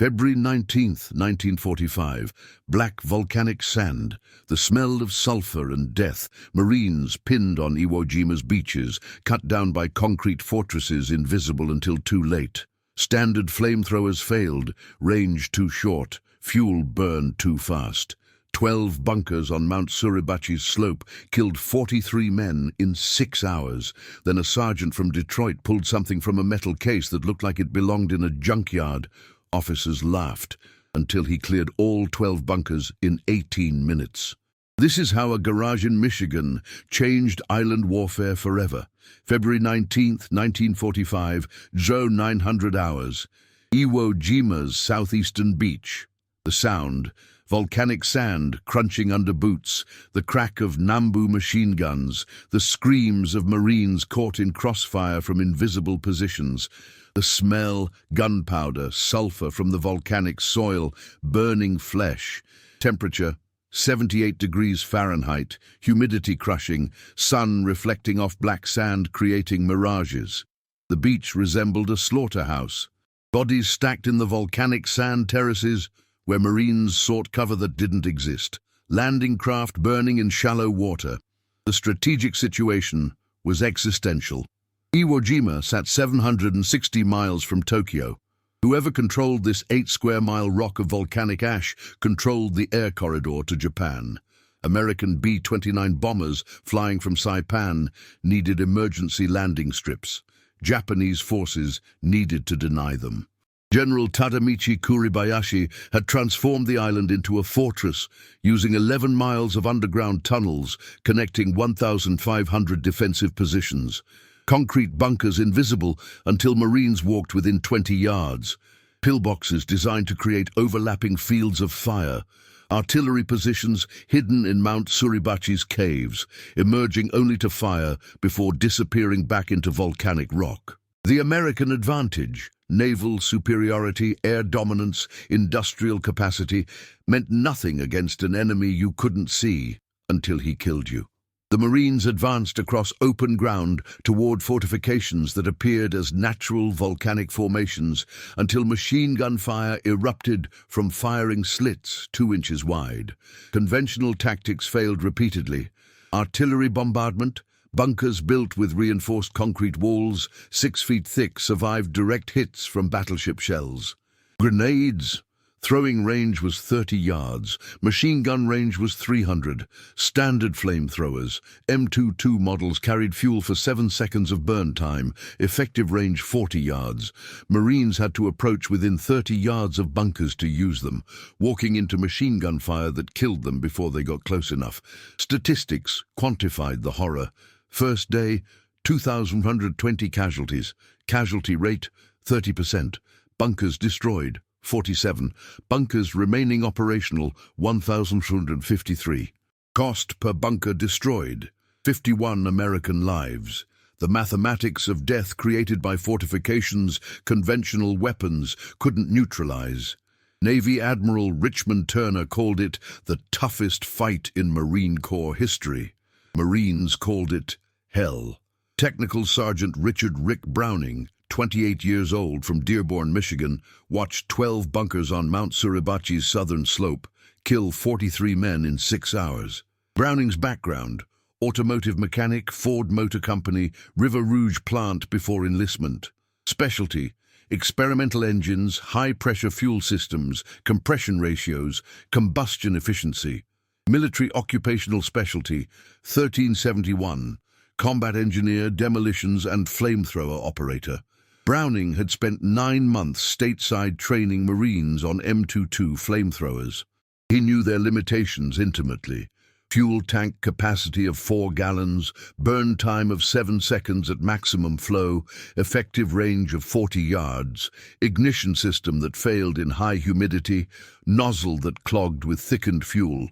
February 19th, 1945. Black volcanic sand, the smell of sulfur and death, Marines pinned on Iwo Jima's beaches, cut down by concrete fortresses invisible until too late. Standard flamethrowers failed, range too short, fuel burned too fast. 12 bunkers on Mount Suribachi's slope killed 43 men in 6 hours. Then a sergeant from Detroit pulled something from a metal case that looked like it belonged in a junkyard. Officers laughed until he cleared all 12 bunkers in 18 minutes. This is how a garage in Michigan changed island warfare forever. February 19th, 1945, 0900 hours. Iwo Jima's southeastern beach. The sound, volcanic sand crunching under boots, the crack of Nambu machine guns, the screams of Marines caught in crossfire from invisible positions. The smell, gunpowder, sulfur from the volcanic soil, burning flesh. Temperature, 78 degrees Fahrenheit, humidity crushing, sun reflecting off black sand creating mirages. The beach resembled a slaughterhouse. Bodies stacked in the volcanic sand terraces where Marines sought cover that didn't exist. Landing craft burning in shallow water. The strategic situation was existential. Iwo Jima sat 760 miles from Tokyo. Whoever controlled this 8-square-mile rock of volcanic ash controlled the air corridor to Japan. American B-29 bombers flying from Saipan needed emergency landing strips. Japanese forces needed to deny them. General Tadamichi Kuribayashi had transformed the island into a fortress, using 11 miles of underground tunnels connecting 1,500 defensive positions. Concrete bunkers invisible until Marines walked within 20 yards. Pillboxes designed to create overlapping fields of fire. Artillery positions hidden in Mount Suribachi's caves, emerging only to fire before disappearing back into volcanic rock. The American advantage, naval superiority, air dominance, industrial capacity, meant nothing against an enemy you couldn't see until he killed you. The Marines advanced across open ground toward fortifications that appeared as natural volcanic formations until machine gun fire erupted from firing slits 2 inches wide. Conventional tactics failed repeatedly. Artillery bombardment, bunkers built with reinforced concrete walls 6 feet thick survived direct hits from battleship shells. Grenades. Throwing range was 30 yards, machine gun range was 300. Standard flamethrowers, M22 models carried fuel for 7 seconds of burn time, effective range 40 yards. Marines had to approach within 30 yards of bunkers to use them, walking into machine gun fire that killed them before they got close enough. Statistics quantified the horror. First day, 2,120 casualties. Casualty rate, 30%. Bunkers destroyed, 47. Bunkers remaining operational, 1,253. Cost per bunker destroyed, 51 American lives. The mathematics of death created by fortifications conventional weapons couldn't neutralize. Navy Admiral Richmond Turner called it the toughest fight in Marine Corps history. Marines called it hell. Technical Sergeant Richard Rick Browning, 28 years old, from Dearborn, Michigan, watched 12 bunkers on Mount Suribachi's southern slope kill 43 men in 6 hours. Browning's background: automotive mechanic, Ford Motor Company, River Rouge plant before enlistment. Specialty: experimental engines, high-pressure fuel systems, compression ratios, combustion efficiency. Military occupational specialty: 1371, combat engineer, demolitions and flamethrower operator. Browning had spent 9 months stateside training Marines on M22 flamethrowers. He knew their limitations intimately. Fuel tank capacity of 4 gallons, burn time of 7 seconds at maximum flow, effective range of 40 yards, ignition system that failed in high humidity, nozzle that clogged with thickened fuel,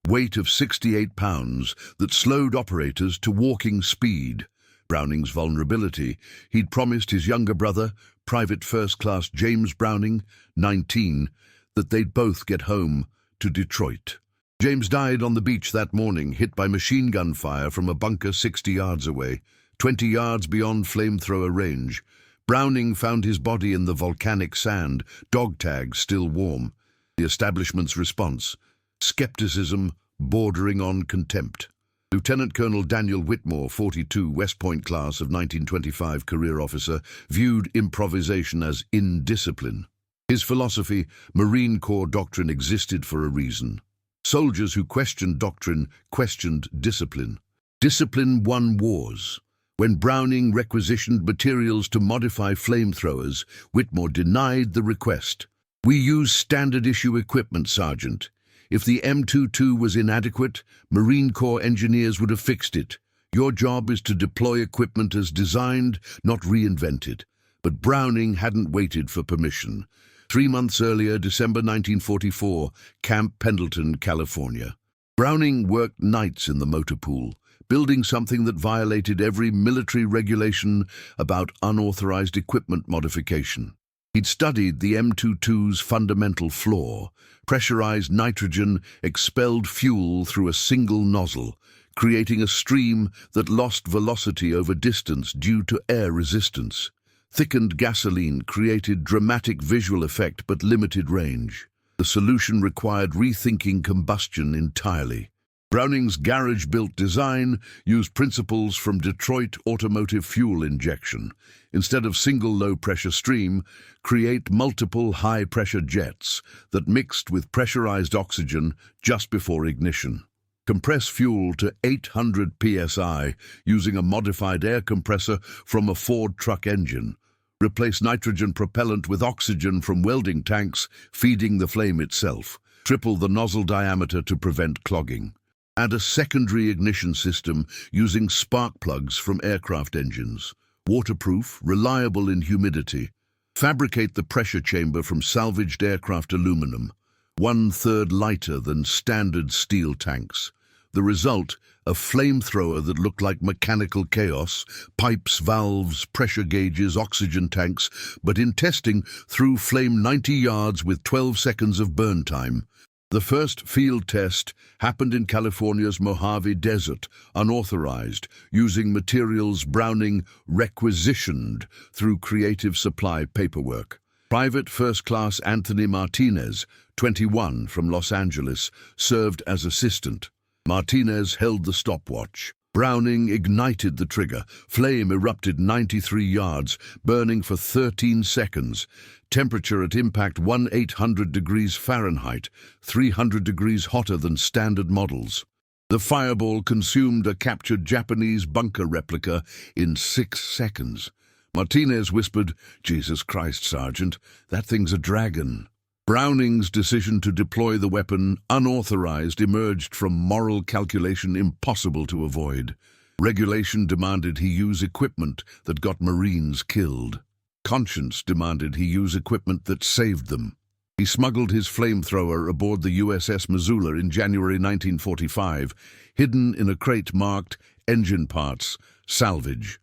weight of 68 pounds that slowed operators to walking speed. Browning's vulnerability: he'd promised his younger brother, Private First Class James Browning, 19, that they'd both get home to Detroit. James died on the beach that morning, hit by machine gun fire from a bunker 60 yards away, 20 yards beyond flamethrower range. Browning found his body in the volcanic sand, dog tags still warm. The establishment's response: skepticism bordering on contempt. Lieutenant Colonel Daniel Whitmore, 42, West Point class of 1925 career officer, viewed improvisation as indiscipline. His philosophy: Marine Corps doctrine existed for a reason. Soldiers who questioned doctrine questioned discipline. Discipline won wars. When Browning requisitioned materials to modify flamethrowers, Whitmore denied the request. "We use standard-issue equipment, Sergeant. If the M22 was inadequate, Marine Corps engineers would have fixed it. Your job is to deploy equipment as designed, not reinvent it." But Browning hadn't waited for permission. 3 months earlier, December 1944, Camp Pendleton, California. Browning worked nights in the motor pool, building something that violated every military regulation about unauthorized equipment modification. He'd studied the M22's fundamental flaw: pressurized nitrogen expelled fuel through a single nozzle, creating a stream that lost velocity over distance due to air resistance. Thickened gasoline created dramatic visual effect but limited range. The solution required rethinking combustion entirely. Browning's garage-built design used principles from Detroit automotive fuel injection. Instead of single low-pressure stream, create multiple high-pressure jets that mixed with pressurized oxygen just before ignition. Compress fuel to 800 psi using a modified air compressor from a Ford truck engine. Replace nitrogen propellant with oxygen from welding tanks, feeding the flame itself. Triple the nozzle diameter to prevent clogging. Add a secondary ignition system using spark plugs from aircraft engines. Waterproof, reliable in humidity. Fabricate the pressure chamber from salvaged aircraft aluminum, 1/3 lighter than standard steel tanks. The result: a flamethrower that looked like mechanical chaos: pipes, valves, pressure gauges, oxygen tanks, but in testing, threw flame 90 yards with 12 seconds of burn time. The first field test happened in California's Mojave Desert, unauthorized, using materials Browning requisitioned through Creative Supply paperwork. Private First Class Anthony Martinez, 21, from Los Angeles, served as assistant. Martinez held the stopwatch. Browning ignited the trigger. Flame erupted 93 yards, burning for 13 seconds. Temperature at impact 1800 degrees Fahrenheit, 300 degrees hotter than standard models. The fireball consumed a captured Japanese bunker replica in 6 seconds. Martinez whispered, "Jesus Christ, Sergeant, that thing's a dragon." Browning's decision to deploy the weapon unauthorized emerged from moral calculation impossible to avoid. Regulation demanded he use equipment that got Marines killed. Conscience demanded he use equipment that saved them. He smuggled his flamethrower aboard the USS Missoula in January 1945, hidden in a crate marked "Engine Parts, Salvage."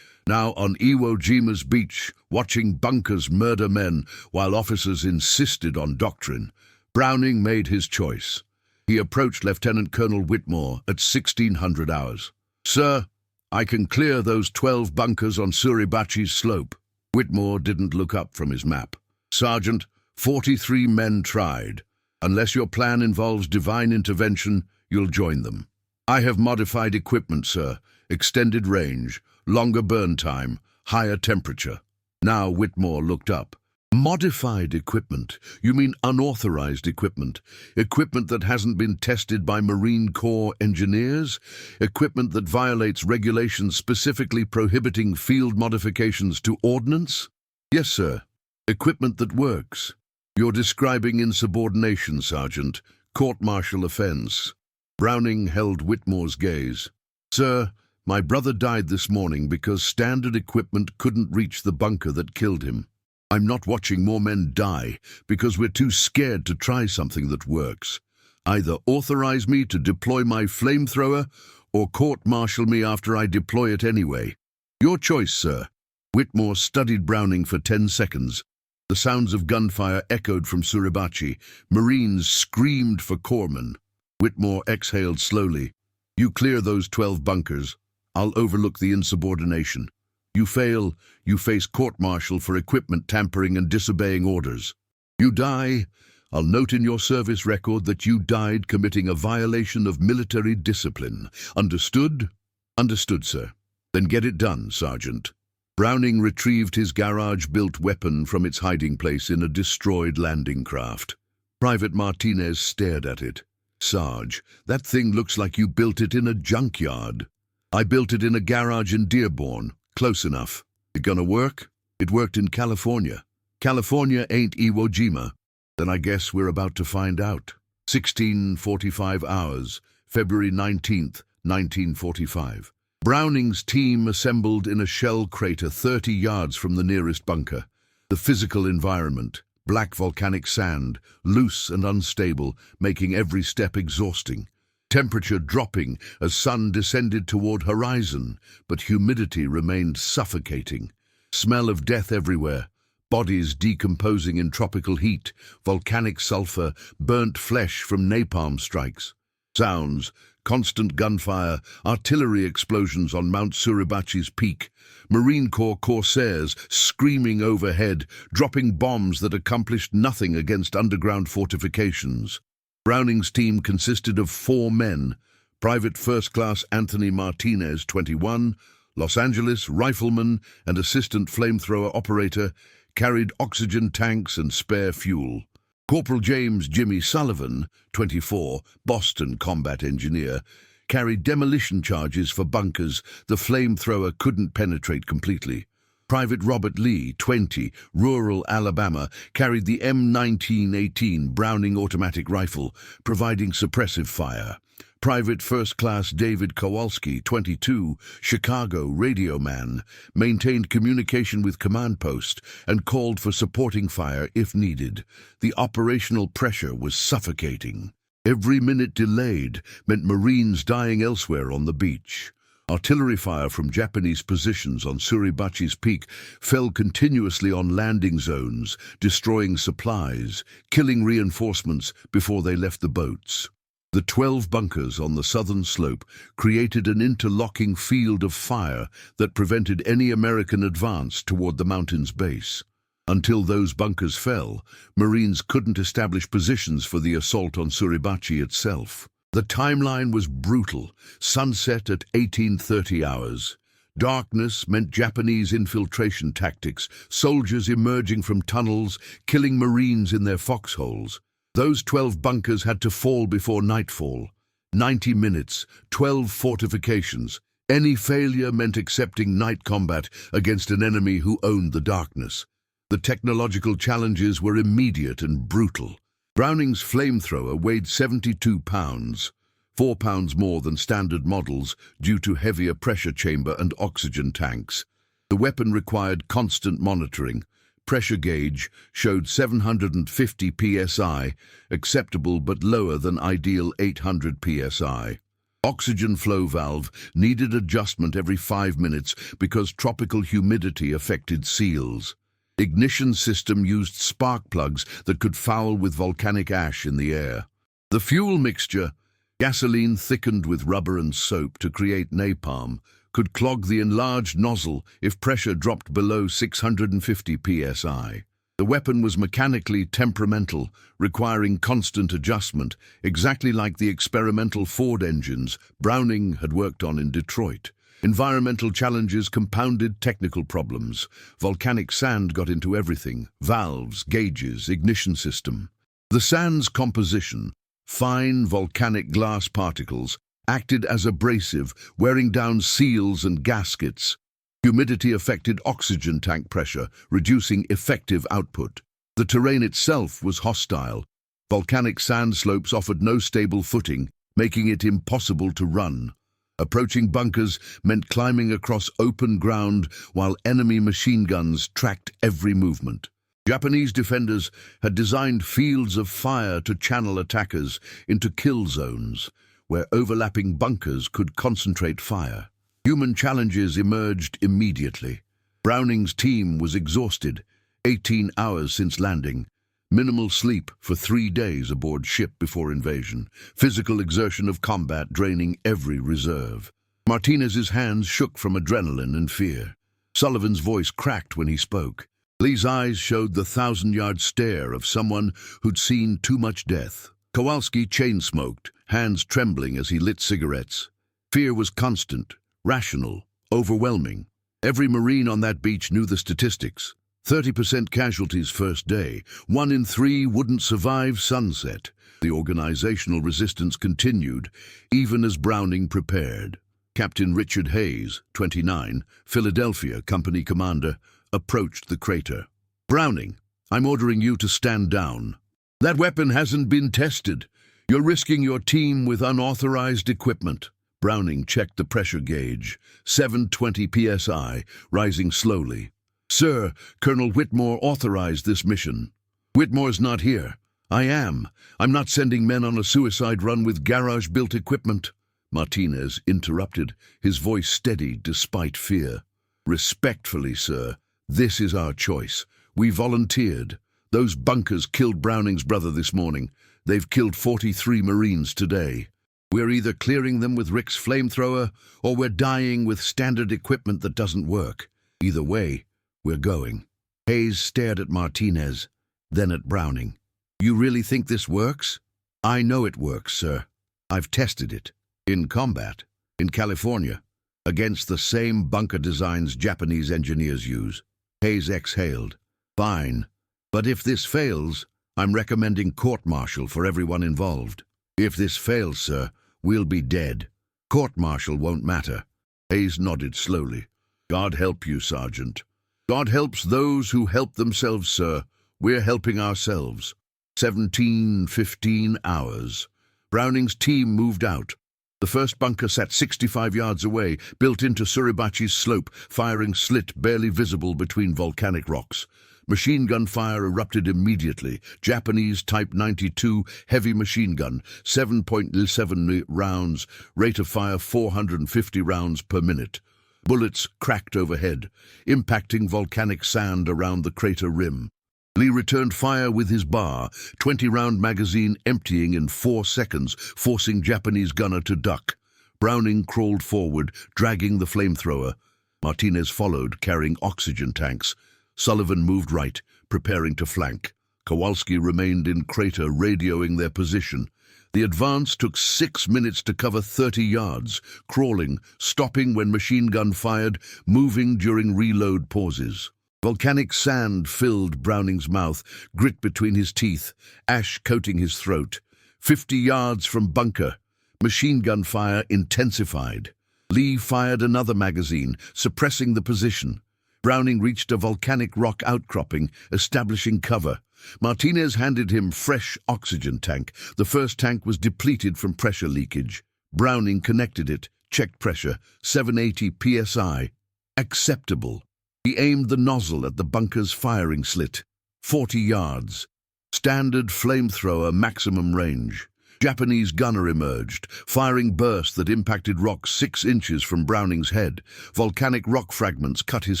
Now on Iwo Jima's beach, watching bunkers murder men while officers insisted on doctrine, Browning made his choice. He approached Lieutenant Colonel Whitmore at 1600 hours. "Sir, I can clear those 12 bunkers on Suribachi's slope." Whitmore didn't look up from his map. "Sergeant, 43 men tried. Unless your plan involves divine intervention, you'll join them." "I have modified equipment, sir. Extended range, longer burn time, higher temperature." Now Whitmore looked up. "Modified equipment? You mean unauthorized equipment? Equipment that hasn't been tested by Marine Corps engineers? Equipment that violates regulations specifically prohibiting field modifications to ordnance?" "Yes, sir. Equipment that works." "You're describing insubordination, Sergeant. Court-martial offense." Browning held Whitmore's gaze. "Sir, my brother died this morning because standard equipment couldn't reach the bunker that killed him. I'm not watching more men die because we're too scared to try something that works. Either authorize me to deploy my flamethrower or court-martial me after I deploy it anyway. Your choice, sir." Whitmore studied Browning for 10 seconds. The sounds of gunfire echoed from Suribachi. Marines screamed for corpsmen. Whitmore exhaled slowly. "You clear those 12 bunkers. I'll overlook the insubordination." You fail, you face court-martial for equipment tampering and disobeying orders. You die, I'll note in your service record that you died committing a violation of military discipline. Understood? Understood, sir. Then get it done, Sergeant. Browning retrieved his garage-built weapon from its hiding place in a destroyed landing craft. Private Martinez stared at it. Sarge, that thing looks like you built it in a junkyard. I built it in a garage in Dearborn. Close enough. It gonna work? It worked in California. California ain't Iwo Jima. Then I guess we're about to find out. 16:45 hours, February 19th, 1945. Browning's team assembled in a shell crater 30 yards from the nearest bunker. The physical environment, black volcanic sand, loose and unstable, making every step exhausting. Temperature dropping as sun descended toward horizon, but humidity remained suffocating. Smell of death everywhere. Bodies decomposing in tropical heat, volcanic sulfur, burnt flesh from napalm strikes. Sounds, constant gunfire, artillery explosions on Mount Suribachi's peak, Marine Corps corsairs screaming overhead, dropping bombs that accomplished nothing against underground fortifications. Browning's team consisted of 4 men: Private First Class Anthony Martinez, 21, Los Angeles rifleman and assistant flamethrower operator, carried oxygen tanks and spare fuel. Corporal James Jimmy Sullivan, 24, Boston combat engineer, carried demolition charges for bunkers the flamethrower couldn't penetrate completely. Private Robert Lee, 20, rural Alabama, carried the M1918 Browning automatic rifle, providing suppressive fire. Private First Class David Kowalski, 22, Chicago radio man, maintained communication with command post and called for supporting fire if needed. The operational pressure was suffocating. Every minute delayed meant Marines dying elsewhere on the beach. Artillery fire from Japanese positions on Suribachi's peak fell continuously on landing zones, destroying supplies, killing reinforcements before they left the boats. The 12 bunkers on the southern slope created an interlocking field of fire that prevented any American advance toward the mountain's base. Until those bunkers fell, Marines couldn't establish positions for the assault on Suribachi itself. The timeline was brutal. Sunset at 18:30 hours. Darkness meant Japanese infiltration tactics, soldiers emerging from tunnels, killing Marines in their foxholes. Those 12 bunkers had to fall before nightfall. 90 minutes, 12 fortifications. Any failure meant accepting night combat against an enemy who owned the darkness. The technological challenges were immediate and brutal. Browning's flamethrower weighed 72 pounds, 4 pounds more than standard models due to heavier pressure chamber and oxygen tanks. The weapon required constant monitoring. Pressure gauge showed 750 psi, acceptable but lower than ideal 800 psi. Oxygen flow valve needed adjustment every 5 minutes because tropical humidity affected seals. Ignition system used spark plugs that could foul with volcanic ash in the air. The fuel mixture, gasoline thickened with rubber and soap to create napalm, could clog the enlarged nozzle if pressure dropped below 650 psi. The weapon was mechanically temperamental, requiring constant adjustment, exactly like the experimental Ford engines Browning had worked on in Detroit. Environmental challenges compounded technical problems. Volcanic sand got into everything: valves, gauges, ignition system. The sand's composition, fine volcanic glass particles, acted as abrasive, wearing down seals and gaskets. Humidity affected oxygen tank pressure, reducing effective output. The terrain itself was hostile. Volcanic sand slopes offered no stable footing, making it impossible to run. Approaching bunkers meant climbing across open ground while enemy machine guns tracked every movement. Japanese defenders had designed fields of fire to channel attackers into kill zones, where overlapping bunkers could concentrate fire. Human challenges emerged immediately. Browning's team was exhausted, 18 hours since landing. Minimal sleep for 3 days aboard ship before invasion. Physical exertion of combat draining every reserve. Martinez's hands shook from adrenaline and fear. Sullivan's voice cracked when he spoke. Lee's eyes showed the 1,000-yard stare of someone who'd seen too much death. Kowalski chain-smoked, hands trembling as he lit cigarettes. Fear was constant, rational, overwhelming. Every Marine on that beach knew the statistics. 30% casualties first day. 1 in 3 wouldn't survive sunset. The organizational resistance continued, even as Browning prepared. Captain Richard Hayes, 29, Philadelphia company commander, approached the crater. "Browning, I'm ordering you to stand down. That weapon hasn't been tested. You're risking your team with unauthorized equipment." Browning checked the pressure gauge, 720 psi, rising slowly. "Sir, Colonel Whitmore authorized this mission." "Whitmore's not here." "I am. I'm not sending men on a suicide run with garage-built equipment." Martinez interrupted, his voice steady despite fear. "Respectfully, sir, this is our choice. We volunteered. Those bunkers killed Browning's brother this morning. They've killed 43 Marines today. We're either clearing them with Rick's flamethrower, or we're dying with standard equipment that doesn't work. Either way, we're going." Hayes stared at Martinez, then at Browning. "You really think this works?" "I know it works, sir. I've tested it. In combat, in California, against the same bunker designs Japanese engineers use." Hayes exhaled. "Fine. But if this fails, I'm recommending court-martial for everyone involved." "If this fails, sir, we'll be dead. Court-martial won't matter." Hayes nodded slowly. "God help you, Sergeant." "God helps those who help themselves, sir. We're helping ourselves." 15 hours. Browning's team moved out. The first bunker sat 65 yards away, built into Suribachi's slope, firing slit barely visible between volcanic rocks. Machine gun fire erupted immediately. Japanese Type 92 heavy machine gun, 7.7 rounds, rate of fire 450 rounds per minute. Bullets cracked overhead, impacting volcanic sand around the crater rim. Lee returned fire with his bar, 20-round magazine emptying in 4 seconds, forcing Japanese gunner to duck. Browning crawled forward, dragging the flamethrower. Martinez followed, carrying oxygen tanks. Sullivan moved right, preparing to flank. Kowalski remained in crater, radioing their position. The advance took 6 minutes to cover 30 yards, crawling, stopping when machine gun fired, moving during reload pauses. Volcanic sand filled Browning's mouth, grit between his teeth, ash coating his throat. 50 yards from bunker. Machine gun fire intensified. Lee fired another magazine, suppressing the position. Browning reached a volcanic rock outcropping, establishing cover. Martinez handed him fresh oxygen tank. The first tank was depleted from pressure leakage. Browning connected it, checked pressure, 780 psi. Acceptable. He aimed the nozzle at the bunker's firing slit. 40 yards. Standard flamethrower maximum range. Japanese gunner emerged, firing bursts that impacted rock 6 inches from Browning's head. Volcanic rock fragments cut his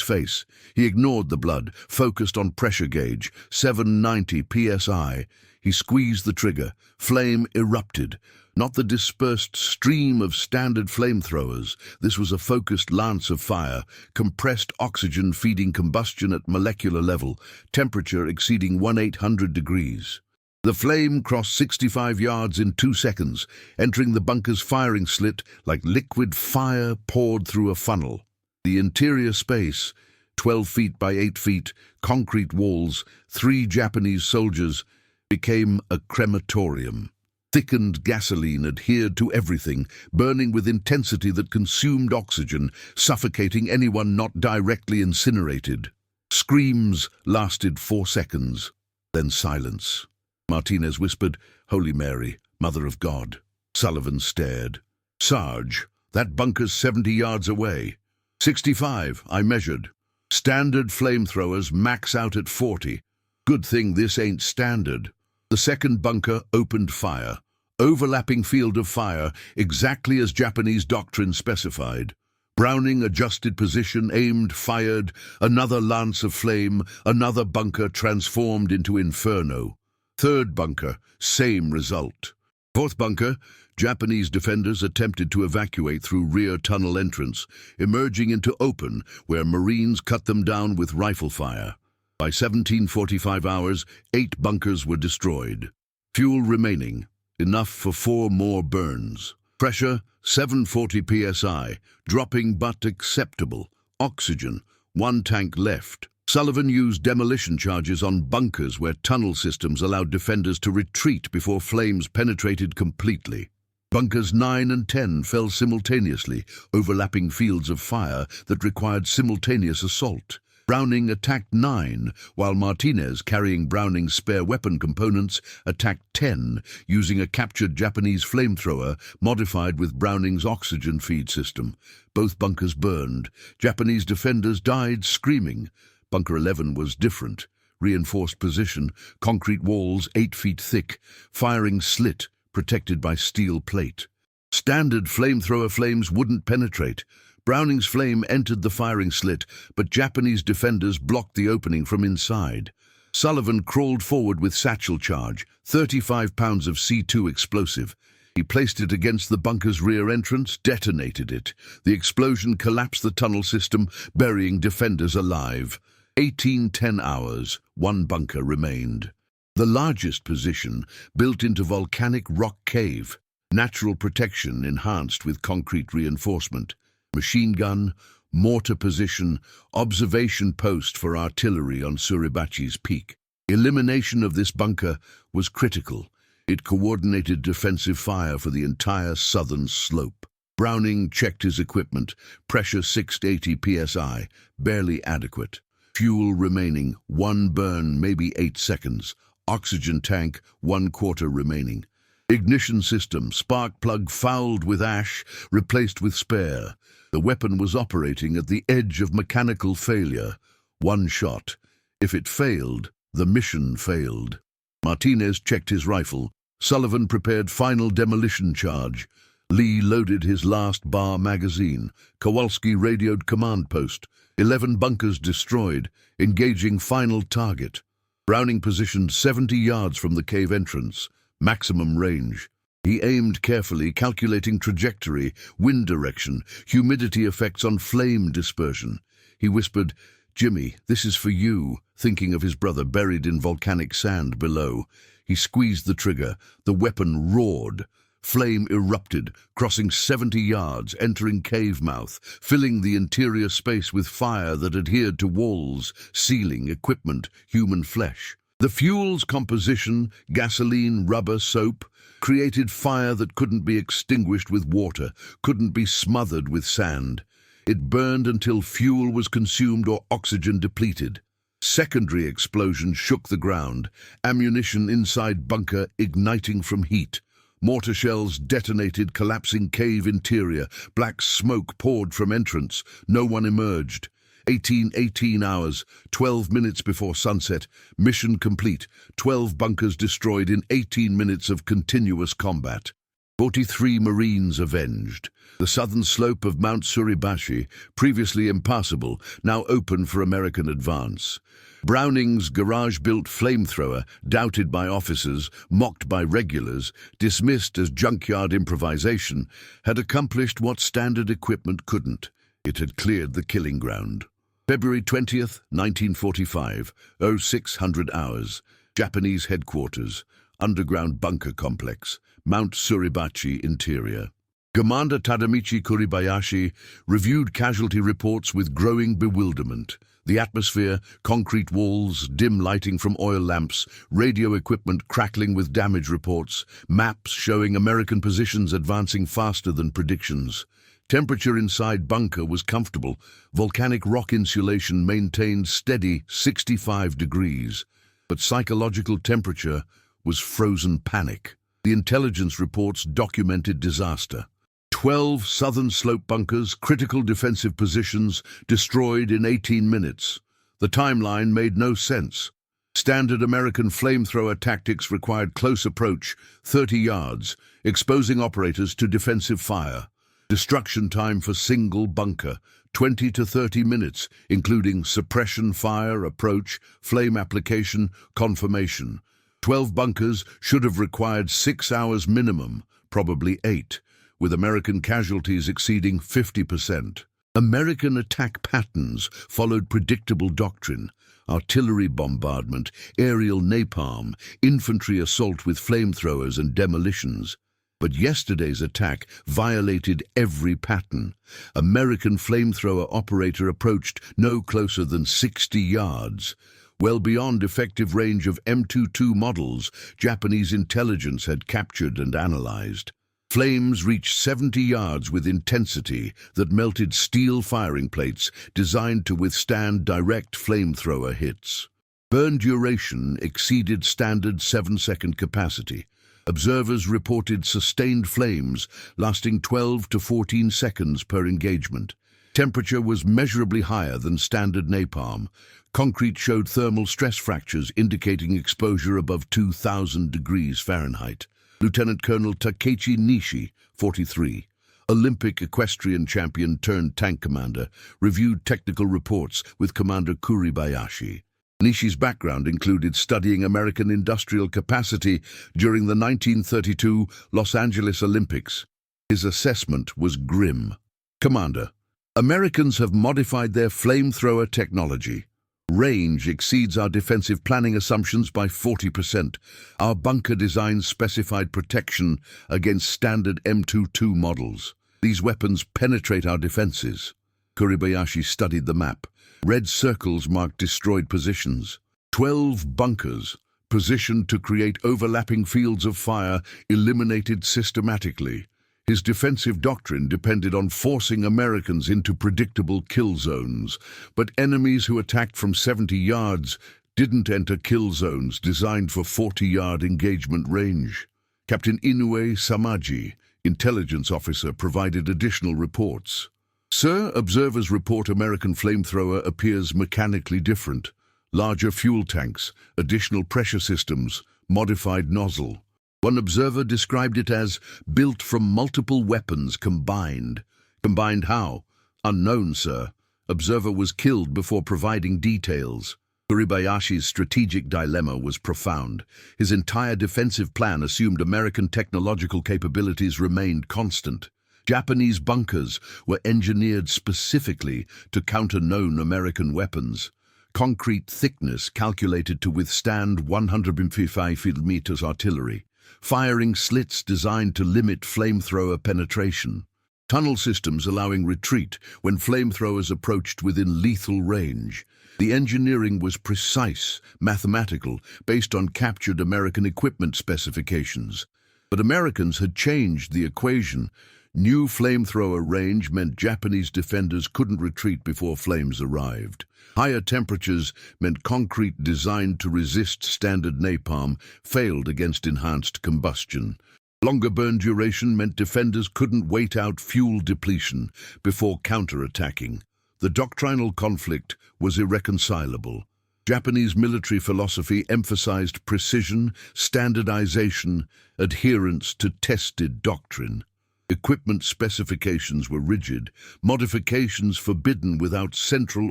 face. He ignored the blood, focused on pressure gauge, 790 psi. He squeezed the trigger. Flame erupted. Not the dispersed stream of standard flamethrowers. This was a focused lance of fire, compressed oxygen feeding combustion at molecular level, temperature exceeding 1800 degrees. The flame crossed 65 yards in 2 seconds, entering the bunker's firing slit like liquid fire poured through a funnel. The interior space, 12 feet by 8 feet, concrete walls, 3 Japanese soldiers, became a crematorium. Thickened gasoline adhered to everything, burning with intensity that consumed oxygen, suffocating anyone not directly incinerated. Screams lasted 4 seconds, then silence. Martinez whispered, "Holy Mary, Mother of God." Sullivan stared. "Sarge, that bunker's 70 yards away." 65, I measured. Standard flamethrowers max out at 40. Good thing this ain't standard. The second bunker opened fire. Overlapping field of fire, exactly as Japanese doctrine specified. Browning adjusted position, aimed, fired. Another lance of flame, another bunker transformed into inferno. Third bunker, same result. Fourth bunker, Japanese defenders attempted to evacuate through rear tunnel entrance, emerging into open where Marines cut them down with rifle fire. By 1745 hours, 8 bunkers were destroyed. Fuel remaining, enough for 4 more burns. Pressure, 740 psi, dropping but acceptable. Oxygen, 1 tank left. Sullivan used demolition charges on bunkers where tunnel systems allowed defenders to retreat before flames penetrated completely. Bunkers 9 and 10 fell simultaneously, overlapping fields of fire that required simultaneous assault. Browning attacked 9, while Martinez, carrying Browning's spare weapon components, attacked 10, using a captured Japanese flamethrower modified with Browning's oxygen feed system. Both bunkers burned. Japanese defenders died screaming. Bunker 11 was different. Reinforced position, concrete walls 8 feet thick, firing slit, protected by steel plate. Standard flamethrower flames wouldn't penetrate. Browning's flame entered the firing slit, but Japanese defenders blocked the opening from inside. Sullivan crawled forward with satchel charge, 35 pounds of C2 explosive. He placed it against the bunker's rear entrance, detonated it. The explosion collapsed the tunnel system, burying defenders alive. 1810 hours, 1 bunker remained. The largest position, built into volcanic rock cave. Natural protection enhanced with concrete reinforcement. Machine gun, mortar position, observation post for artillery on Suribachi's peak. Elimination of this bunker was critical. It coordinated defensive fire for the entire southern slope. Browning checked his equipment. Pressure 680 psi, barely adequate. Fuel remaining, 1 burn, maybe 8 seconds. Oxygen tank, 1/4 remaining. Ignition system, spark plug fouled with ash, replaced with spare. The weapon was operating at the edge of mechanical failure. 1 shot. If it failed, the mission failed. Martinez checked his rifle. Sullivan prepared final demolition charge. Lee loaded his last bar magazine. Kowalski radioed command post. 11 bunkers destroyed, engaging final target. Browning positioned 70 yards from the cave entrance. Maximum range. He aimed carefully, calculating trajectory, wind direction, humidity effects on flame dispersion. He whispered, "Jimmy, this is for you," thinking of his brother buried in volcanic sand below. He squeezed the trigger. The weapon roared. Flame erupted, crossing 70 yards, entering cave mouth, filling the interior space with fire that adhered to walls, ceiling, equipment, human flesh. The fuel's composition, gasoline, rubber, soap, created fire that couldn't be extinguished with water, couldn't be smothered with sand. It burned until fuel was consumed or oxygen depleted. Secondary explosion shook the ground, ammunition inside bunker igniting from heat. Mortar shells detonated, collapsing cave interior. Black smoke poured from entrance. No one emerged. 18 hours, 12 minutes before sunset. Mission complete. 12 bunkers destroyed in 18 minutes of continuous combat. 43 Marines avenged. The southern slope of Mount Suribachi, previously impassable, now open for American advance. Browning's garage-built flamethrower, doubted by officers, mocked by regulars, dismissed as junkyard improvisation, had accomplished what standard equipment couldn't. It had cleared the killing ground. February 20th, 1945, 0600 hours. Japanese headquarters, underground bunker complex, Mount Suribachi interior. Commander Tadamichi Kuribayashi reviewed casualty reports with growing bewilderment. The atmosphere, concrete walls, dim lighting from oil lamps, radio equipment crackling with damage reports, maps showing American positions advancing faster than predictions. Temperature inside bunker was comfortable. Volcanic rock insulation maintained steady 65 degrees. But psychological temperature was frozen panic. The intelligence reports documented disaster. 12 southern slope bunkers, critical defensive positions, destroyed in 18 minutes. The timeline made no sense. Standard American flamethrower tactics required close approach, 30 yards, exposing operators to defensive fire. Destruction time for single bunker, 20 to 30 minutes, including suppression fire, approach, flame application, confirmation. 12 bunkers should have required 6 hours minimum, probably 8, with American casualties exceeding 50%. American attack patterns followed predictable doctrine: artillery bombardment, aerial napalm, infantry assault with flamethrowers and demolitions. But yesterday's attack violated every pattern. American flamethrower operator approached no closer than 60 yards. Well beyond effective range of M22 models Japanese intelligence had captured and analyzed. Flames reached 70 yards with intensity that melted steel firing plates designed to withstand direct flamethrower hits. Burn duration exceeded standard 7-second capacity. Observers reported sustained flames lasting 12 to 14 seconds per engagement. Temperature was measurably higher than standard napalm. Concrete showed thermal stress fractures indicating exposure above 2,000 degrees Fahrenheit. Lieutenant Colonel Takechi Nishi, 43, Olympic equestrian champion turned tank commander, reviewed technical reports with Commander Kuribayashi. Nishi's background included studying American industrial capacity during the 1932 Los Angeles Olympics. His assessment was grim. Commander, Americans have modified their flamethrower technology. Range exceeds our defensive planning assumptions by 40%. Our bunker designs specified protection against standard M22 models. These weapons penetrate our defenses. Kuribayashi studied the map. Red circles marked destroyed positions. 12 bunkers, positioned to create overlapping fields of fire, eliminated systematically. His defensive doctrine depended on forcing Americans into predictable kill zones, but enemies who attacked from 70 yards didn't enter kill zones designed for 40-yard engagement range. Captain Inoue Samaji, intelligence officer, provided additional reports. Sir, observers report American flamethrower appears mechanically different. Larger fuel tanks, additional pressure systems, modified nozzle. One observer described it as built from multiple weapons combined. Combined how? Unknown, sir. Observer was killed before providing details. Kuribayashi's strategic dilemma was profound. His entire defensive plan assumed American technological capabilities remained constant. Japanese bunkers were engineered specifically to counter known American weapons. Concrete thickness calculated to withstand 155 mm artillery. Firing slits designed to limit flamethrower penetration. Tunnel systems allowing retreat when flamethrowers approached within lethal range. The engineering was precise, mathematical, based on captured American equipment specifications. But Americans had changed the equation. New flamethrower range meant Japanese defenders couldn't retreat before flames arrived. Higher temperatures meant concrete designed to resist standard napalm failed against enhanced combustion. Longer burn duration meant defenders couldn't wait out fuel depletion before counterattacking. The doctrinal conflict was irreconcilable. Japanese military philosophy emphasized precision, standardization, adherence to tested doctrine. Equipment specifications were rigid, modifications forbidden without central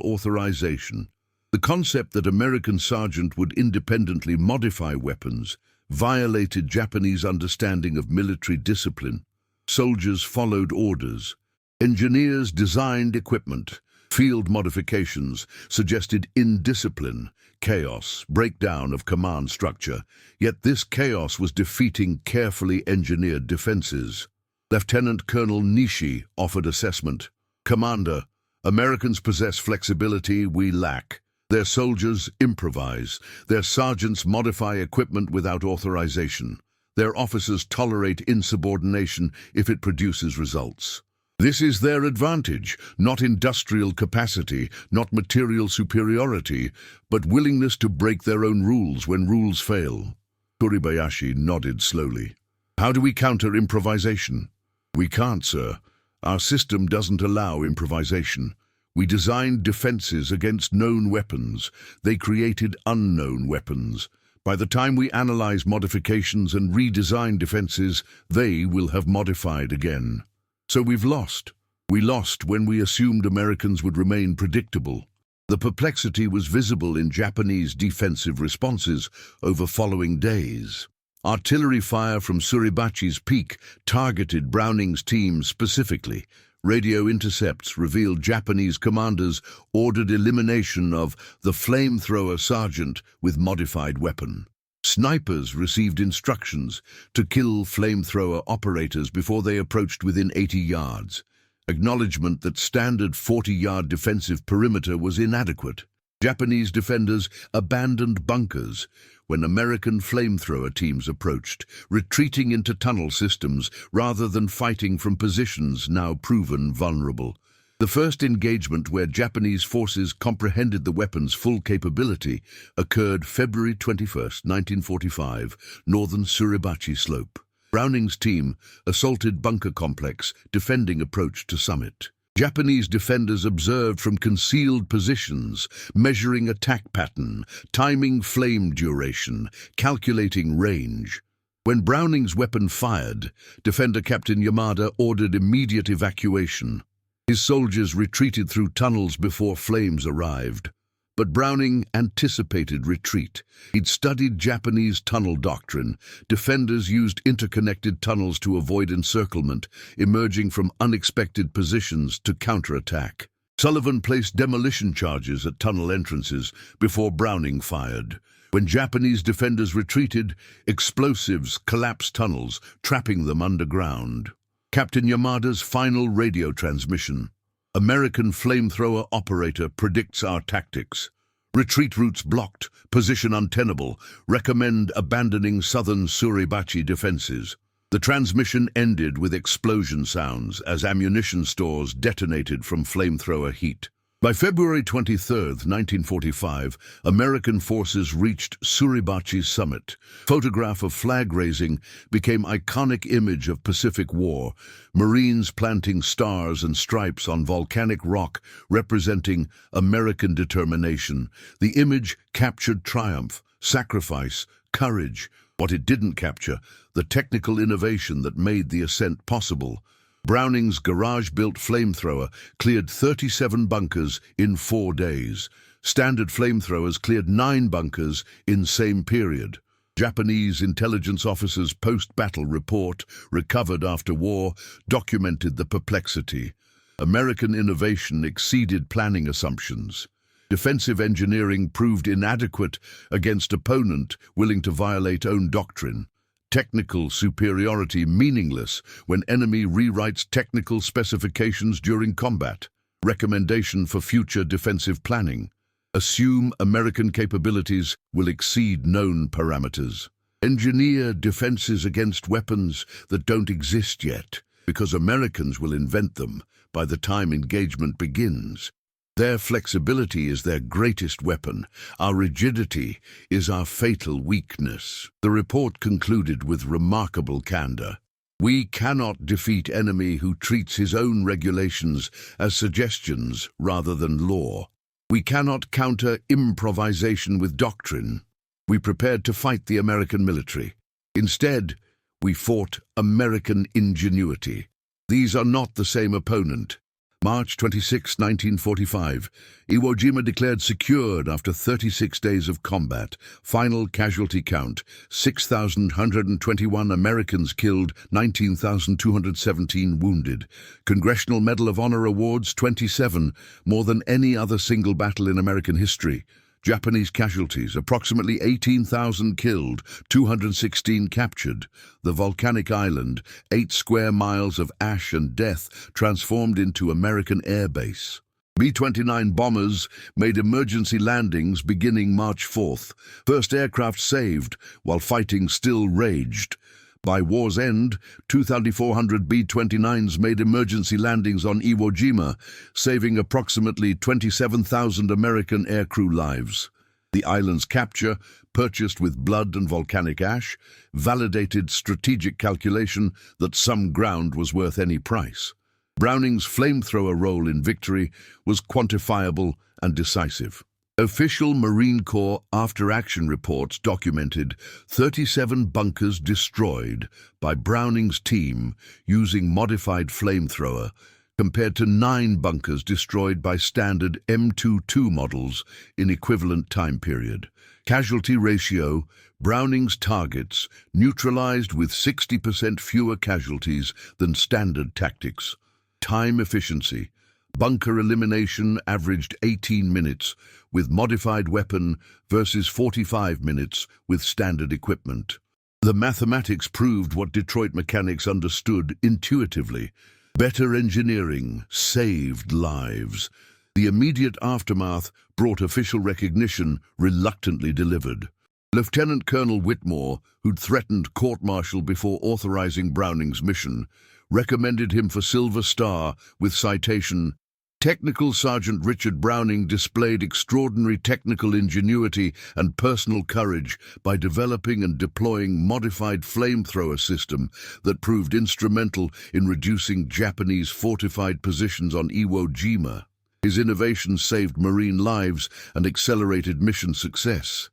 authorization. The concept that American sergeant would independently modify weapons violated Japanese understanding of military discipline. Soldiers followed orders. Engineers designed equipment. Field modifications suggested indiscipline, chaos, breakdown of command structure. Yet this chaos was defeating carefully engineered defenses. Lieutenant Colonel Nishi offered assessment. Commander, Americans possess flexibility we lack. Their soldiers improvise. Their sergeants modify equipment without authorization. Their officers tolerate insubordination if it produces results. This is their advantage, not industrial capacity, not material superiority, but willingness to break their own rules when rules fail. Kuribayashi nodded slowly. How do we counter improvisation? We can't, sir. Our system doesn't allow improvisation. We designed defenses against known weapons. They created unknown weapons. By the time we analyze modifications and redesign defenses, they will have modified again. So we've lost. We lost when we assumed Americans would remain predictable. The perplexity was visible in Japanese defensive responses over following days. Artillery fire from Suribachi's peak targeted Browning's team specifically. Radio intercepts revealed Japanese commanders ordered elimination of the Flamethrower sergeant with modified weapon. Snipers received instructions to kill flamethrower operators before they approached within 80 yards. Acknowledgement that standard 40-yard defensive perimeter was inadequate. Japanese defenders abandoned bunkers when American flamethrower teams approached, retreating into tunnel systems rather than fighting from positions now proven vulnerable. The first engagement where Japanese forces comprehended the weapon's full capability occurred February 21, 1945, northern Suribachi Slope. Browning's team assaulted bunker complex, defending approach to summit. Japanese defenders observed from concealed positions, measuring attack pattern, timing flame duration, calculating range. When Browning's weapon fired, Defender Captain Yamada ordered immediate evacuation. His soldiers retreated through tunnels before flames arrived. But Browning anticipated retreat. He'd studied Japanese tunnel doctrine. Defenders used interconnected tunnels to avoid encirclement, emerging from unexpected positions to counterattack. Sullivan placed demolition charges at tunnel entrances before Browning fired. When Japanese defenders retreated, explosives collapsed tunnels, trapping them underground. Captain Yamada's final radio transmission. American flamethrower operator predicts our tactics. Retreat routes blocked, position untenable, recommend abandoning southern Suribachi defenses. The transmission ended with explosion sounds as ammunition stores detonated from flamethrower heat. By February 23, 1945, American forces reached Suribachi's summit. Photograph of flag raising became iconic image of Pacific War, Marines planting stars and stripes on volcanic rock representing American determination. The image captured triumph, sacrifice, courage. What it didn't capture, the technical innovation that made the ascent possible. Browning's garage-built flamethrower cleared 37 bunkers in 4 days. Standard flamethrowers cleared 9 bunkers in same period. Japanese intelligence officers' post-battle report, recovered after war, documented the perplexity. American innovation exceeded planning assumptions. Defensive engineering proved inadequate against opponent willing to violate own doctrine. Technical superiority meaningless when enemy rewrites technical specifications during combat. Recommendation for future defensive planning. Assume American capabilities will exceed known parameters. Engineer defenses against weapons that don't exist yet, because Americans will invent them by the time engagement begins. Their flexibility is their greatest weapon. Our rigidity is our fatal weakness. The report concluded with remarkable candor. We cannot defeat enemy who treats his own regulations as suggestions rather than law. We cannot counter improvisation with doctrine. We prepared to fight the American military. Instead, we fought American ingenuity. These are not the same opponent. March 26, 1945, Iwo Jima declared secured after 36 days of combat. Final casualty count, 6,121 Americans killed, 19,217 wounded. Congressional Medal of Honor awards, 27, more than any other single battle in American history. Japanese casualties, approximately 18,000 killed, 216 captured. The volcanic island, 8 square miles of ash and death, transformed into American air base. B-29 bombers made emergency landings beginning March 4th. First aircraft saved, while fighting still raged. By war's end, 2,400 B-29s made emergency landings on Iwo Jima, saving approximately 27,000 American aircrew lives. The island's capture, purchased with blood and volcanic ash, validated strategic calculation that some ground was worth any price. Browning's flamethrower role in victory was quantifiable and decisive. Official Marine Corps after-action reports documented 37 bunkers destroyed by Browning's team using modified flamethrower, compared to 9 bunkers destroyed by standard M22 models in equivalent time period. Casualty ratio: Browning's targets neutralized with 60% fewer casualties than standard tactics. Time efficiency: bunker elimination averaged 18 minutes with modified weapon versus 45 minutes with standard equipment. The mathematics proved what Detroit mechanics understood intuitively. Better engineering saved lives. The immediate aftermath brought official recognition reluctantly delivered. Lieutenant Colonel Whitmore, who'd threatened court-martial before authorizing Browning's mission, recommended him for Silver Star with citation, "Technical Sergeant Richard Browning displayed extraordinary technical ingenuity and personal courage by developing and deploying modified flamethrower system that proved instrumental in reducing Japanese fortified positions on Iwo Jima. His innovation saved Marine lives and accelerated mission success."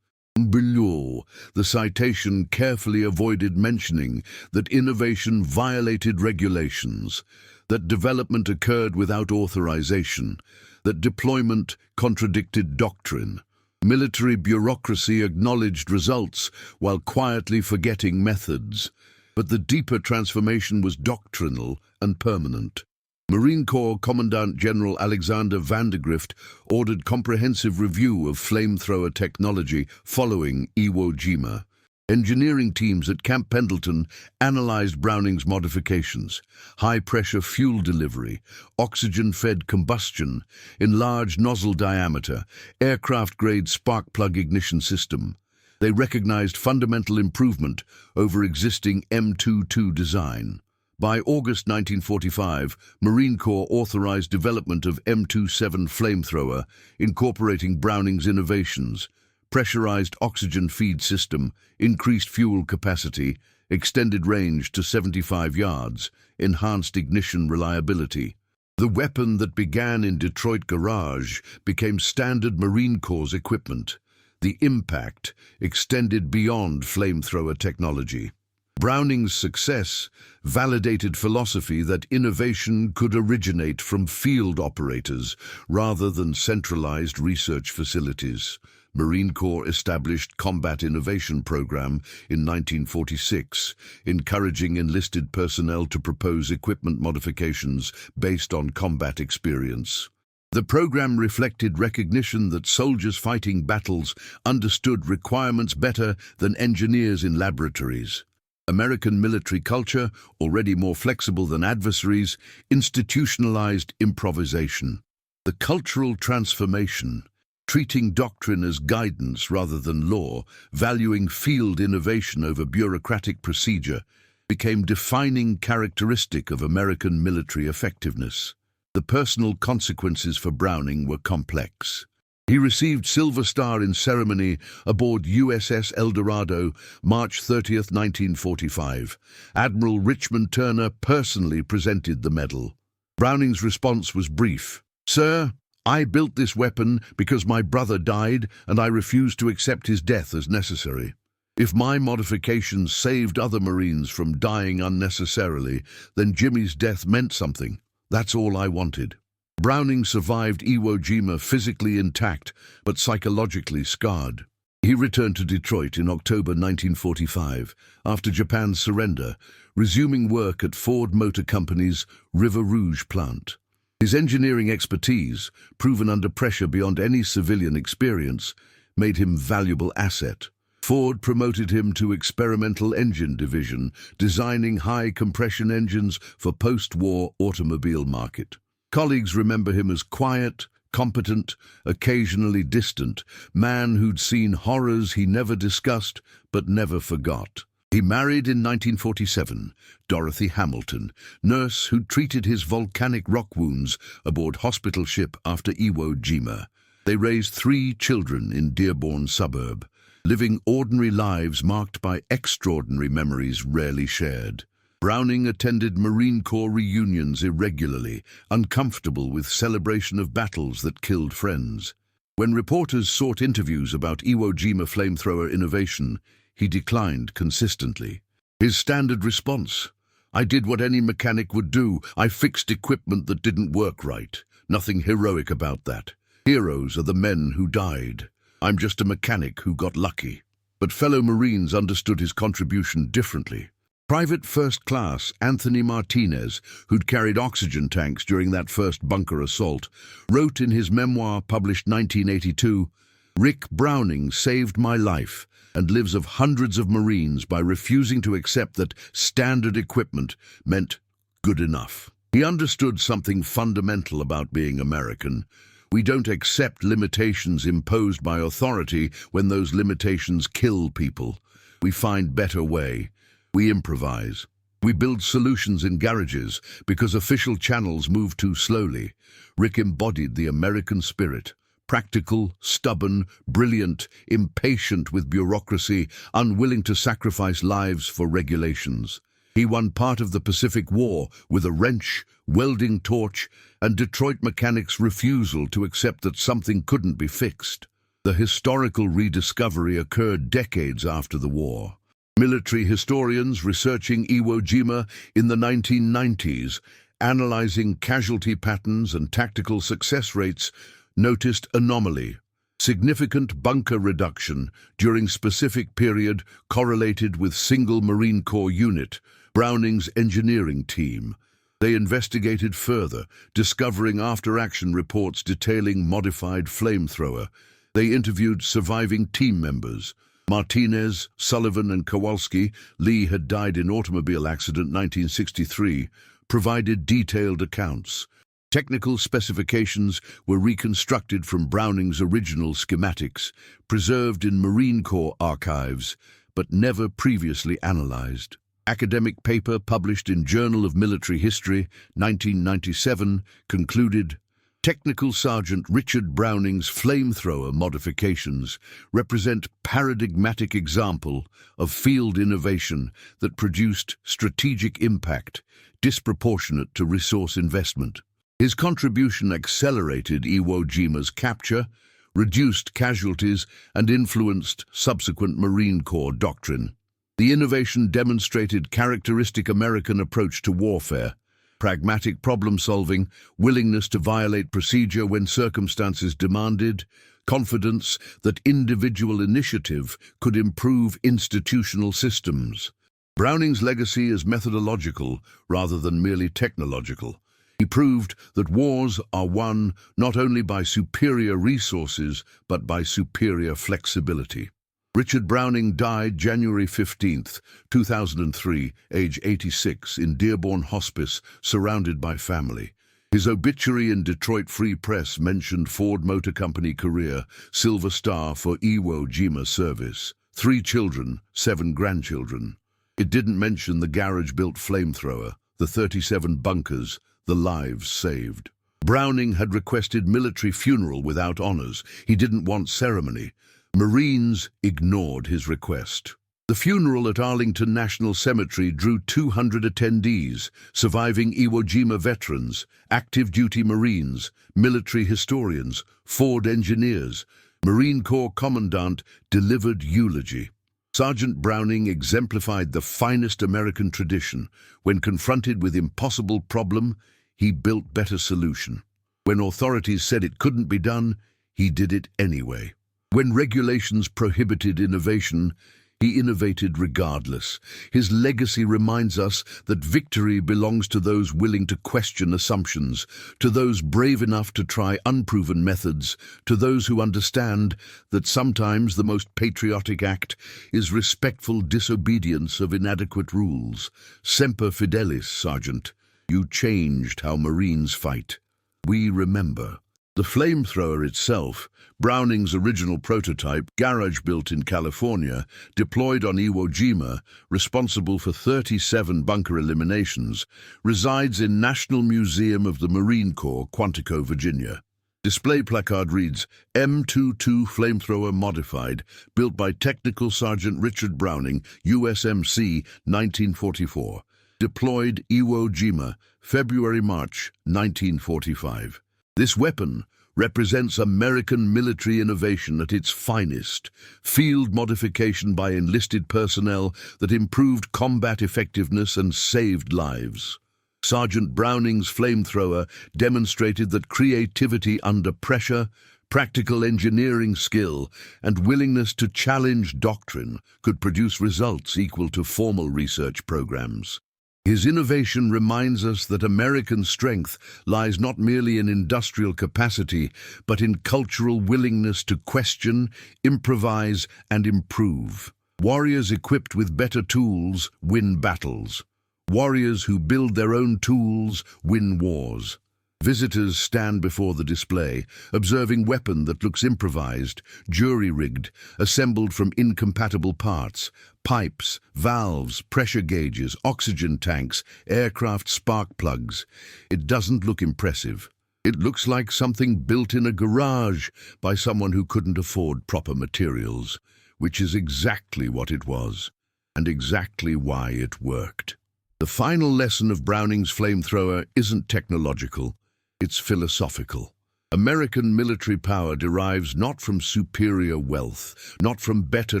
Below, the citation carefully avoided mentioning that innovation violated regulations, that development occurred without authorization, that deployment contradicted doctrine. Military bureaucracy acknowledged results while quietly forgetting methods, but the deeper transformation was doctrinal and permanent. Marine Corps Commandant General Alexander Vandergrift ordered comprehensive review of flamethrower technology following Iwo Jima. Engineering teams at Camp Pendleton analyzed Browning's modifications: high-pressure fuel delivery, oxygen-fed combustion, enlarged nozzle diameter, aircraft-grade spark plug ignition system. They recognized fundamental improvement over existing M22 design. By August 1945, Marine Corps authorized development of M27 flamethrower, incorporating Browning's innovations: pressurized oxygen feed system, increased fuel capacity, extended range to 75 yards, enhanced ignition reliability. The weapon that began in Detroit garage became standard Marine Corps equipment. The impact extended beyond flamethrower technology. Browning's success validated philosophy that innovation could originate from field operators rather than centralized research facilities. Marine Corps established Combat Innovation Program in 1946, encouraging enlisted personnel to propose equipment modifications based on combat experience. The program reflected recognition that soldiers fighting battles understood requirements better than engineers in laboratories. American military culture, already more flexible than adversaries, institutionalized improvisation. The cultural transformation, treating doctrine as guidance rather than law, valuing field innovation over bureaucratic procedure, became defining characteristic of American military effectiveness. The personal consequences for Browning were complex. He received Silver Star in ceremony aboard USS El Dorado, March 30, 1945. Admiral Richmond Turner personally presented the medal. Browning's response was brief: "Sir, I built this weapon because my brother died and I refuse to accept his death as necessary. If my modifications saved other Marines from dying unnecessarily, then Jimmy's death meant something. That's all I wanted." Browning survived Iwo Jima physically intact but psychologically scarred. He returned to Detroit in October 1945 after Japan's surrender, resuming work at Ford Motor Company's River Rouge plant. His engineering expertise, proven under pressure beyond any civilian experience, made him a valuable asset. Ford promoted him to experimental engine division, designing high-compression engines for post-war automobile market. Colleagues remember him as quiet, competent, occasionally distant, man who'd seen horrors he never discussed but never forgot. He married in 1947 Dorothy Hamilton, nurse who'd treated his volcanic rock wounds aboard hospital ship after Iwo Jima. They raised 3 children in Dearborn suburb, living ordinary lives marked by extraordinary memories rarely shared. Browning attended Marine Corps reunions irregularly, uncomfortable with celebration of battles that killed friends. When reporters sought interviews about Iwo Jima flamethrower innovation, he declined consistently. His standard response: I did what any mechanic would do. I fixed equipment that didn't work right. Nothing heroic about that. Heroes are the men who died. I'm just a mechanic who got lucky." But fellow Marines understood his contribution differently. Private First Class Anthony Martinez, who'd carried oxygen tanks during that first bunker assault, wrote in his memoir published 1982, "Rick Browning saved my life and lives of hundreds of Marines by refusing to accept that standard equipment meant good enough." He understood something fundamental about being American. We don't accept limitations imposed by authority when those limitations kill people. We find better way. We improvise. We build solutions in garages because official channels move too slowly. Rick embodied the American spirit. Practical, stubborn, brilliant, impatient with bureaucracy, unwilling to sacrifice lives for regulations. He won part of the Pacific War with a wrench, welding torch, and Detroit mechanics' refusal to accept that something couldn't be fixed. The historical rediscovery occurred decades after the war. Military historians researching Iwo Jima in the 1990s, analyzing casualty patterns and tactical success rates, noticed anomaly. Significant bunker reduction during specific period correlated with single Marine Corps unit, Browning's engineering team. They investigated further, discovering after-action reports detailing modified Flamethrower. They interviewed surviving team members. Martinez, Sullivan, and Kowalski, Lee had died in automobile accident 1963, provided detailed accounts. Technical specifications were reconstructed from Browning's original schematics, preserved in Marine Corps archives, but never previously analyzed. Academic paper published in Journal of Military History, 1997, concluded, "Technical Sergeant Richard Browning's Flamethrower modifications represent paradigmatic example of field innovation that produced strategic impact, disproportionate to resource investment. His contribution accelerated Iwo Jima's capture, reduced casualties, and influenced subsequent Marine Corps doctrine. The innovation demonstrated characteristic American approach to warfare, pragmatic problem-solving, willingness to violate procedure when circumstances demanded, confidence that individual initiative could improve institutional systems. Browning's legacy is methodological rather than merely technological. He proved that wars are won not only by superior resources, but by superior flexibility." Richard Browning died January 15, 2003, age 86, in Dearborn Hospice, surrounded by family. His obituary in Detroit Free Press mentioned Ford Motor Company career, Silver Star for Iwo Jima service, 3 children, 7 grandchildren. It didn't mention the garage-built Flamethrower, the 37 bunkers, the lives saved. Browning had requested military funeral without honors. He didn't want ceremony. Marines ignored his request. The funeral at Arlington National Cemetery drew 200 attendees, surviving Iwo Jima veterans, active duty Marines, military historians, Ford engineers. Marine Corps Commandant delivered eulogy. Sergeant Browning exemplified the finest American tradition. When confronted with impossible problem, he built better solution. When authorities said it couldn't be done, he did it anyway. When regulations prohibited innovation, he innovated regardless. His legacy reminds us that victory belongs to those willing to question assumptions, to those brave enough to try unproven methods, to those who understand that sometimes the most patriotic act is respectful disobedience of inadequate rules. Semper Fidelis, Sergeant. You changed how Marines fight. We remember. The Flamethrower itself, Browning's original prototype, garage-built in California, deployed on Iwo Jima, responsible for 37 bunker eliminations, resides in National Museum of the Marine Corps, Quantico, Virginia. Display placard reads, M22 Flamethrower Modified, built by Technical Sergeant Richard Browning, USMC, 1944. Deployed Iwo Jima, February-March, 1945. This weapon, represents American military innovation at its finest, field modification by enlisted personnel that improved combat effectiveness and saved lives. Sergeant Browning's Flamethrower demonstrated that creativity under pressure, practical engineering skill, and willingness to challenge doctrine could produce results equal to formal research programs. His innovation reminds us that American strength lies not merely in industrial capacity, but in cultural willingness to question, improvise, and improve. Warriors equipped with better tools win battles. Warriors who build their own tools win wars. Visitors stand before the display, observing weapon that looks improvised, jury-rigged, assembled from incompatible parts, pipes, valves, pressure gauges, oxygen tanks, aircraft spark plugs. It doesn't look impressive. It looks like something built in a garage by someone who couldn't afford proper materials, which is exactly what it was, and exactly why it worked. The final lesson of Browning's Flamethrower isn't technological. It's philosophical. American military power derives not from superior wealth, not from better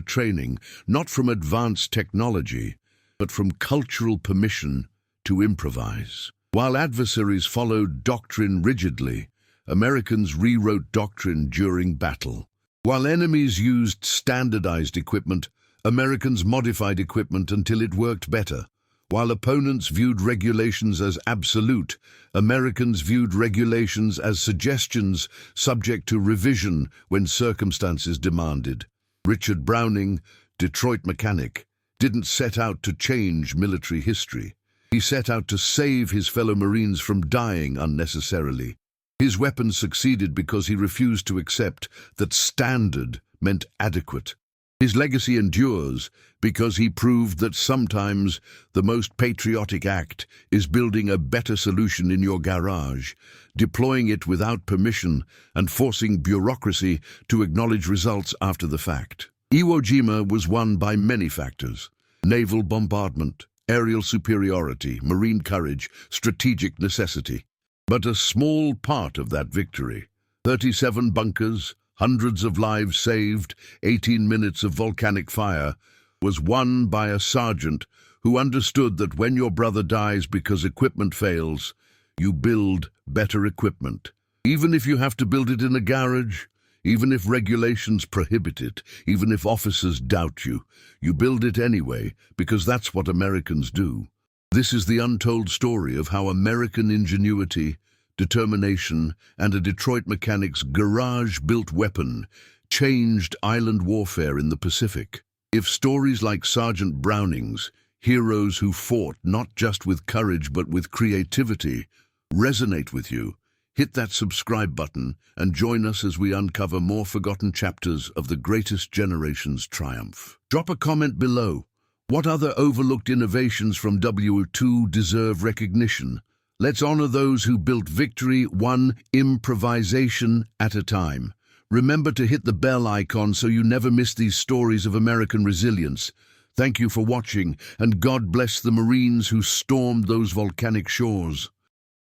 training, not from advanced technology, but from cultural permission to improvise. While adversaries followed doctrine rigidly, Americans rewrote doctrine during battle. While enemies used standardized equipment, Americans modified equipment until it worked better. While opponents viewed regulations as absolute, Americans viewed regulations as suggestions subject to revision when circumstances demanded. Richard Browning, Detroit mechanic, didn't set out to change military history. He set out to save his fellow Marines from dying unnecessarily. His weapons succeeded because he refused to accept that standard meant adequate. His legacy endures because he proved that sometimes the most patriotic act is building a better solution in your garage, deploying it without permission, and forcing bureaucracy to acknowledge results after the fact. Iwo Jima was won by many factors: naval bombardment, aerial superiority, marine courage, strategic necessity. But a small part of that victory, 37 bunkers, hundreds of lives saved, 18 minutes of volcanic fire, was won by a sergeant who understood that when your brother dies because equipment fails, you build better equipment. Even if you have to build it in a garage, even if regulations prohibit it, even if officers doubt you, you build it anyway because that's what Americans do. This is the untold story of how American ingenuity, determination, and a Detroit mechanic's garage-built weapon changed island warfare in the Pacific. If stories like Sergeant Browning's, heroes who fought not just with courage but with creativity, resonate with you, hit that subscribe button and join us as we uncover more forgotten chapters of the greatest generation's triumph. Drop a comment below. What other overlooked innovations from W2 deserve recognition? Let's honor those who built victory one improvisation at a time. Remember to hit the bell icon so you never miss these stories of American resilience. Thank you for watching, and God bless the Marines who stormed those volcanic shores.